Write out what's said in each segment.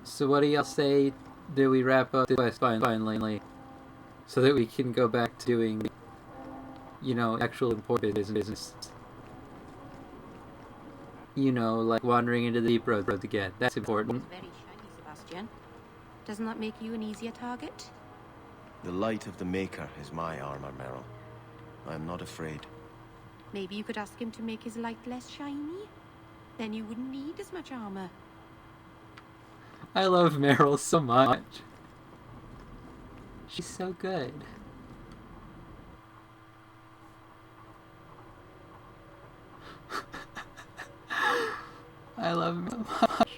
So what do y'all say? Do we wrap up this quest finally, so that we can go back to doing, actual important business? Like wandering into the deep road again. That's important. It's very shiny, Sebastian. Doesn't that make you an easier target? The light of the Maker is my armor, Meryl. I'm not afraid. Maybe you could ask him to make his light less shiny? Then you wouldn't need as much armor. I love Meryl so much. She's so good. I love Meryl so much.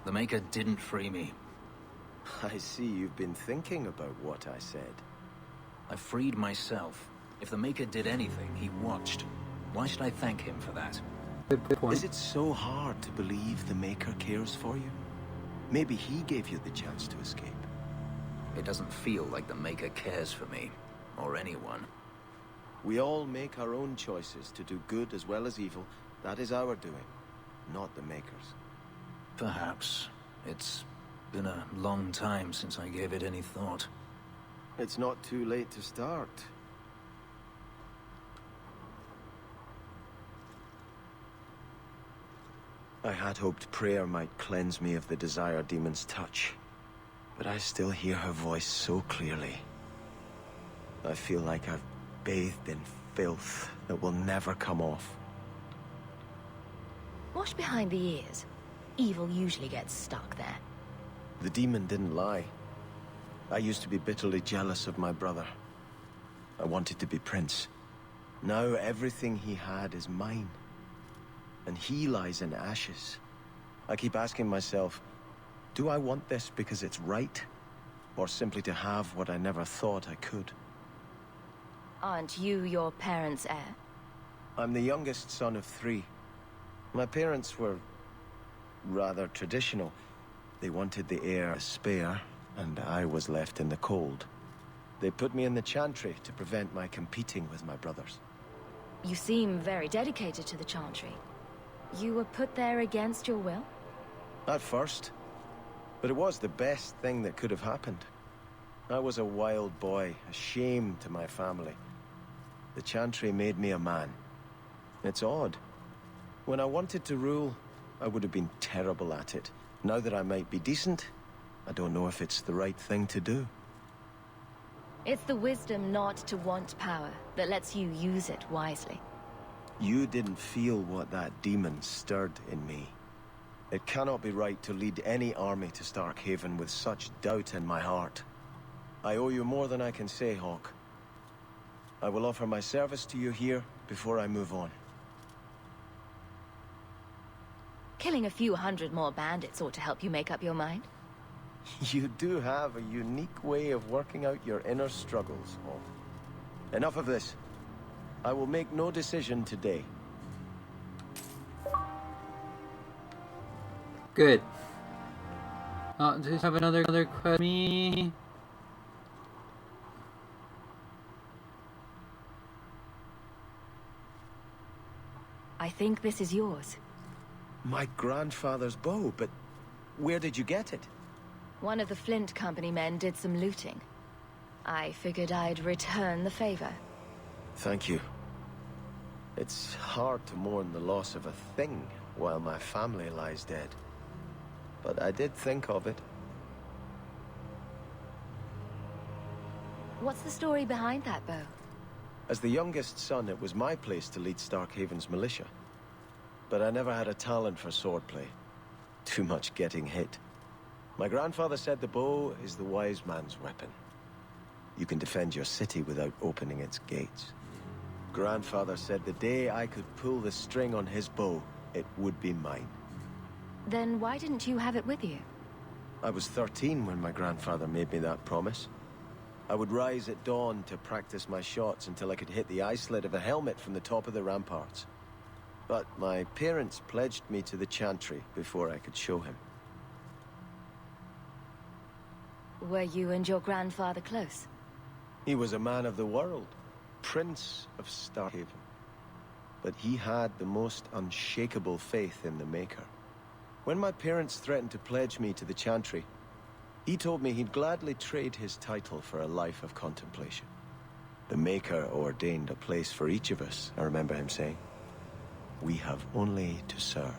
The Maker didn't free me. I see you've been thinking about what I said. I freed myself. If the Maker did anything, he watched. Why should I thank him for that? Good point. Is it so hard to believe the Maker cares for you? Maybe he gave you the chance to escape. It doesn't feel like the Maker cares for me, or anyone. We all make our own choices to do good as well as evil. That is our doing, not the Maker's. Perhaps. It's been a long time since I gave it any thought. It's not too late to start. I had hoped prayer might cleanse me of the Desire Demon's touch, but I still hear her voice so clearly. I feel like I've bathed in filth that will never come off. Wash behind the ears. Evil usually gets stuck there. The demon didn't lie. I used to be bitterly jealous of my brother. I wanted to be prince. Now everything he had is mine. And he lies in ashes. I keep asking myself, do I want this because it's right? Or simply to have what I never thought I could? Aren't you your parents' heir? I'm the youngest son of 3. My parents were rather traditional. They wanted the heir spare, and I was left in the cold. They put me in the Chantry to prevent my competing with my brothers. You seem very dedicated to the Chantry. You were put there against your will? At first. But it was the best thing that could have happened. I was a wild boy, a shame to my family. The Chantry made me a man. It's odd. When I wanted to rule, I would have been terrible at it. Now that I might be decent, I don't know if it's the right thing to do. It's the wisdom not to want power that lets you use it wisely. You didn't feel what that demon stirred in me. It cannot be right to lead any army to Starkhaven with such doubt in my heart. I owe you more than I can say, Hawk. I will offer my service to you here before I move on. Killing a few hundred more bandits ought to help you make up your mind. You do have a unique way of working out your inner struggles, Hawk. Enough of this. I will make no decision today. Good. Do you have another question? I think this is yours. My grandfather's bow, but where did you get it? One of the Flint Company men did some looting. I figured I'd return the favor. Thank you. It's hard to mourn the loss of a thing while my family lies dead. But I did think of it. What's the story behind that bow? As the youngest son, it was my place to lead Starkhaven's militia. But I never had a talent for swordplay. Too much getting hit. My grandfather said the bow is the wise man's weapon. You can defend your city without opening its gates. Grandfather said the day I could pull the string on his bow, it would be mine. Then why didn't you have it with you? I was 13 when my grandfather made me that promise. I would rise at dawn to practice my shots until I could hit the eye slit of a helmet from the top of the ramparts. But my parents pledged me to the Chantry before I could show him. Were you and your grandfather close? He was a man of the world, Prince of Starhaven. But he had the most unshakable faith in the Maker. When my parents threatened to pledge me to the Chantry, he told me he'd gladly trade his title for a life of contemplation. The Maker ordained a place for each of us, I remember him saying. We have only to serve.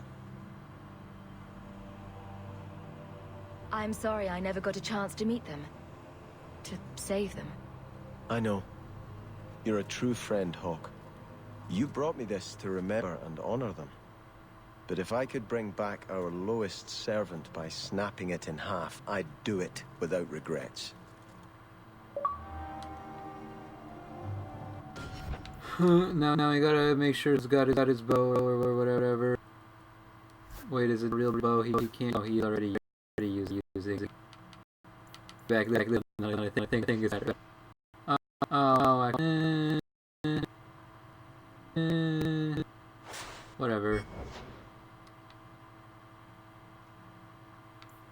I'm sorry I never got a chance to meet them. To save them. I know. You're a true friend, Hawk. You brought me this to remember and honor them. But if I could bring back our lowest servant by snapping it in half, I'd do it without regrets. Now I gotta make sure he's got his bow or whatever. Wait, is it a real bow? He can't. Oh, he already using it. Back then, I think it's better. Whatever.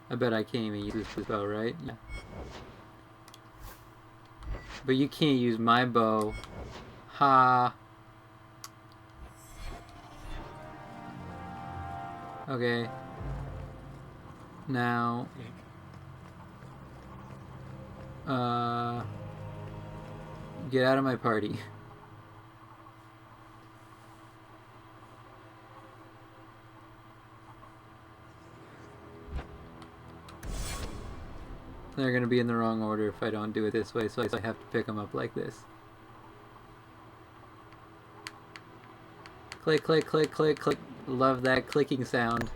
I bet I can't even use this bow, right? Yeah. But you can't use my bow. Ha. Okay. Now. Get out of my party. They're gonna be in the wrong order if I don't do it this way, so I have to pick them up like this. Click, click, click, click, click. Love that clicking sound.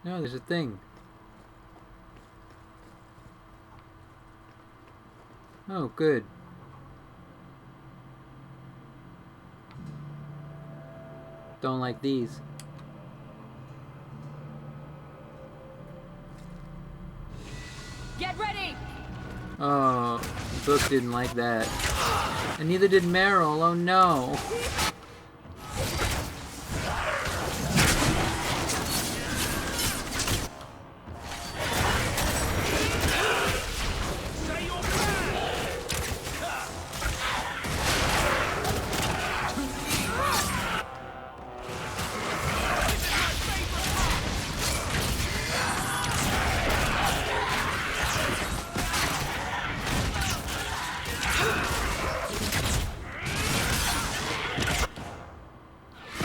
No, there's a thing. Oh, good. Don't like these. Get ready! Oh, Book didn't like that. And neither did Meryl, oh no.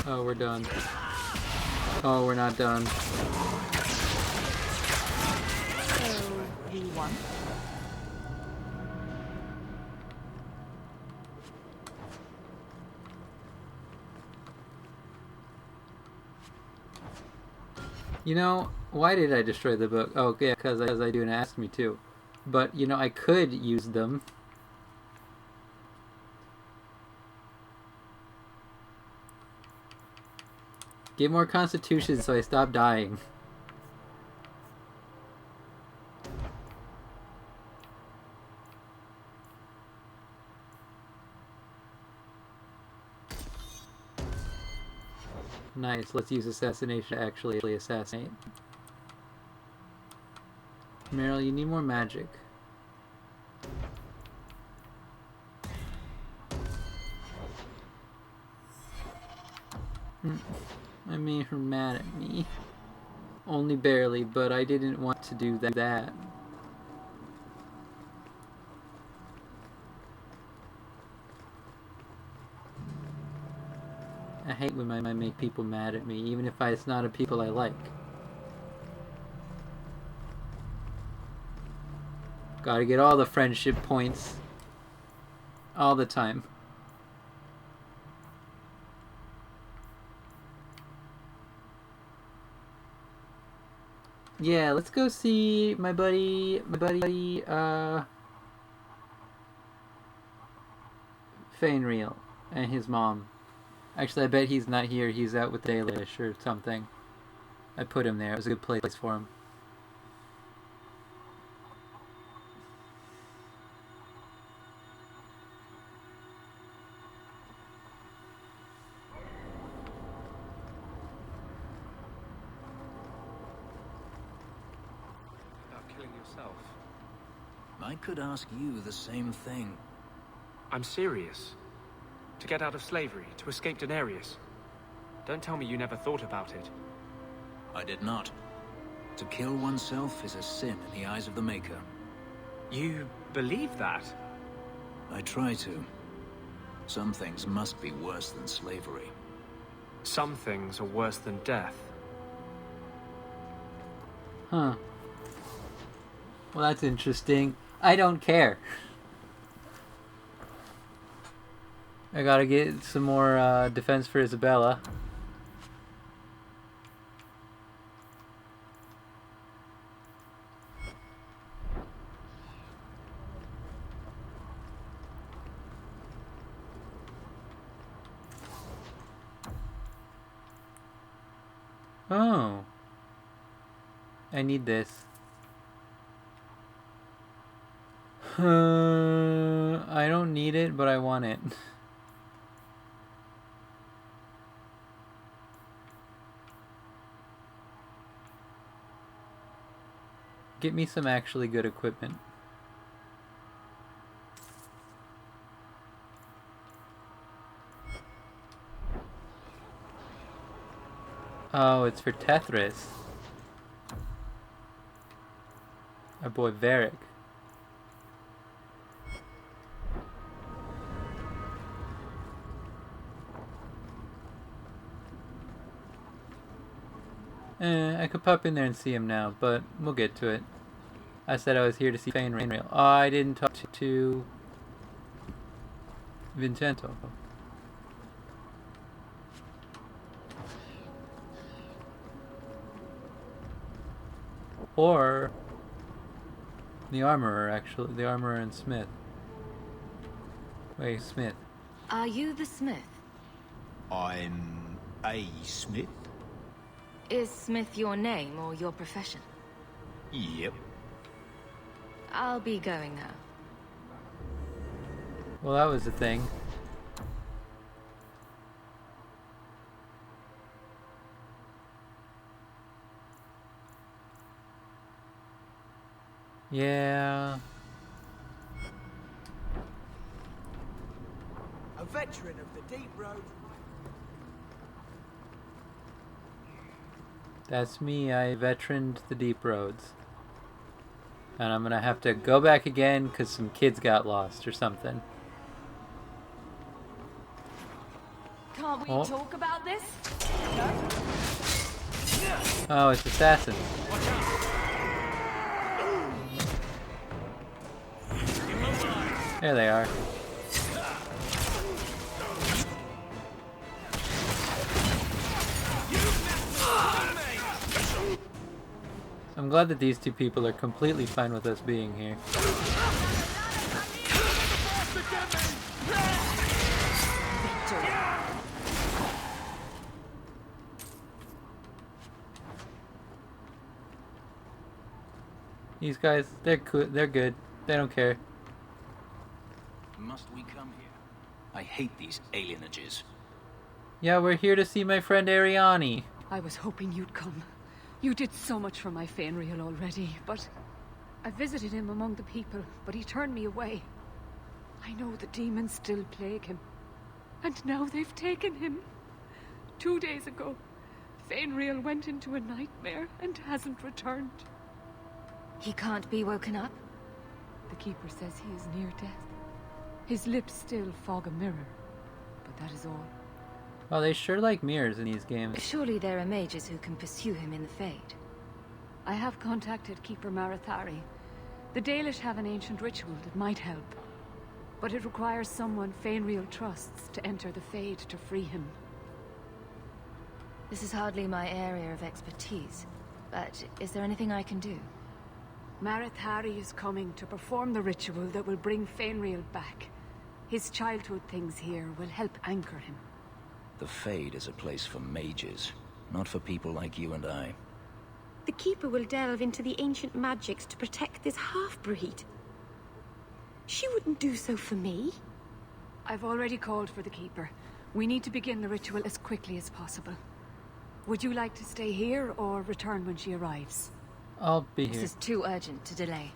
Oh, we're done. Oh, we're not done. So, we won? You know, why did I destroy the book? Oh, yeah, because I do and asked me to. But, you know, I could use them. Get more constitution so I stop dying. Nice, let's use assassination to actually assassinate. Meryl, you need more magic. I made her mad at me. Only barely, but I didn't want to do that. I hate when I make people mad at me, even if it's not a people I like. Gotta get all the friendship points. All the time. Yeah, let's go see my buddy, Fainreal and his mom. Actually, I bet he's not here. He's out with Dalish or something. I put him there. It was a good place for him. yourself. I could ask you the same thing. I'm serious. To get out of slavery, to escape Daenerys. Don't tell me you never thought about it. I did not. To kill oneself is a sin in the eyes of the Maker. You believe that? I try to. Some things must be worse than slavery. Some things are worse than death. Huh. Well, that's interesting. I don't care. I gotta get some more defense for Isabella. Oh. I need this. I don't need it, but I want it. Get me some actually good equipment. Oh, it's for Tethris. Our boy Varric. I could pop in there and see him now, but we'll get to it. I said I was here to see Fainrail. Oh, I didn't talk to Vincento. Or the armorer, actually. The armorer and Smith. Wait, Smith. Are you the Smith? I'm a Smith? Is Smith your name or your profession? Yep. I'll be going now. Well, that was the thing. Yeah. A veteran of the Deep Road. That's me. I veteraned the deep roads. And I'm gonna have to go back again because some kids got lost or something. Can't we talk about this? Oh, it's assassins. There they are. I'm glad that these two people are completely fine with us being here. These guys, they're good. They don't care. Must we come here? I hate these alienages. Yeah, we're here to see my friend Ariani. I was hoping you'd come. You did so much for my Fainreal already, but I visited him among the people, but he turned me away. I know the demons still plague him, and now they've taken him. 2 days ago, Fainreal went into a nightmare and hasn't returned. He can't be woken up? The Keeper says he is near death. His lips still fog a mirror, but that is all. Well, they sure like mirrors in these games. Surely there are mages who can pursue him in the Fade. I have contacted Keeper Marathari. The Dalish have an ancient ritual that might help, but it requires someone Fainreal trusts to enter the Fade to free him. This is hardly my area of expertise, but is there anything I can do? Marathari is coming to perform the ritual that will bring Fainreal back. His childhood things here will help anchor him. The Fade is a place for mages, not for people like you and I. The Keeper will delve into the ancient magics to protect this half-breed. She wouldn't do so for me. I've already called for the Keeper. We need to begin the ritual as quickly as possible. Would you like to stay here or return when she arrives? I'll be This here. is too urgent to delay.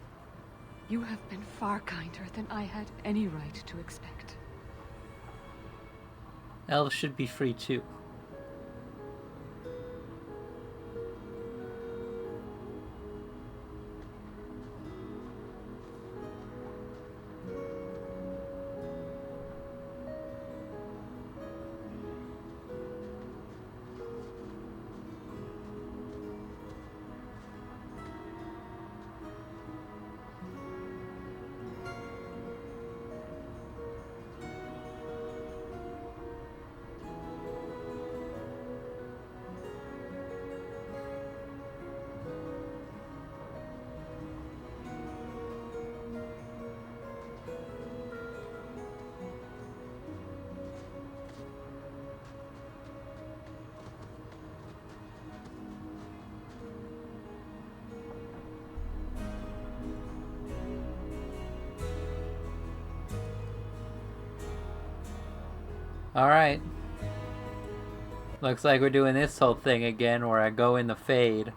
You have been far kinder than I had any right to expect. Elves should be free too. Alright. Looks like we're doing this whole thing again where I go in the fade.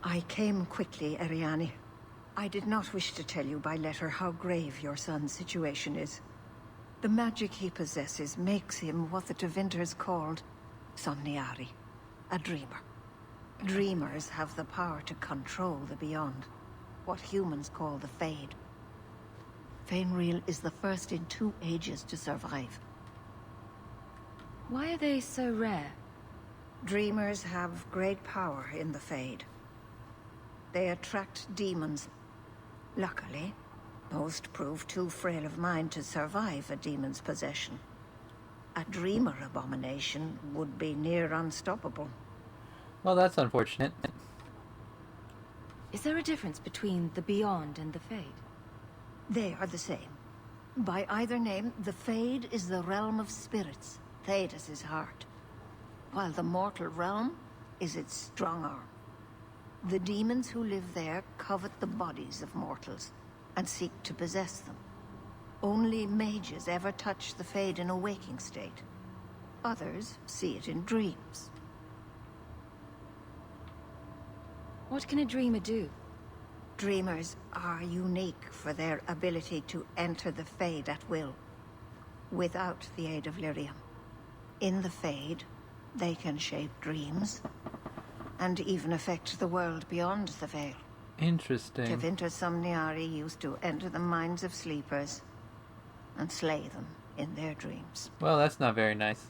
I came quickly, Ariane. I did not wish to tell you by letter how grave your son's situation is. The magic he possesses makes him what the Tevinters called Somniari, a dreamer. Dreamers have the power to control the beyond, what humans call the Fade. Fainreal is the first in 2 ages to survive. Why are they so rare? Dreamers have great power in the Fade. They attract demons. Luckily, most prove too frail of mind to survive a demon's possession. A dreamer abomination would be near unstoppable. Well, that's unfortunate. Is there a difference between the Beyond and the Fade? They are the same. By either name, the Fade is the realm of spirits, Thedas' heart, while the mortal realm is its strong arm. The demons who live there covet the bodies of mortals and seek to possess them. Only mages ever touch the Fade in a waking state. Others see it in dreams. What can a dreamer do? Dreamers are unique for their ability to enter the Fade at will, without the aid of lyrium. In the Fade, they can shape dreams, and even affect the world beyond the Veil. Interesting. Tevinter Somniari used to enter the minds of sleepers and slay them in their dreams. Well, that's not very nice.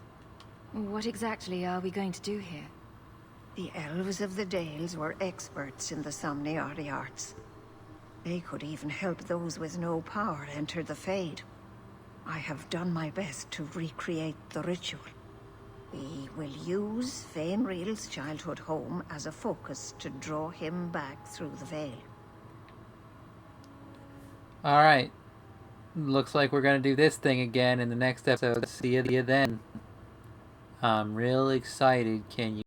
What exactly are we going to do here? The elves of the Dales were experts in the Somniari arts. They could even help those with no power enter the Fade. I have done my best to recreate the ritual. We will use Fainreal's childhood home as a focus to draw him back through the Veil. Alright. Looks like we're gonna do this thing again in the next episode. See you then. I'm real excited. Can you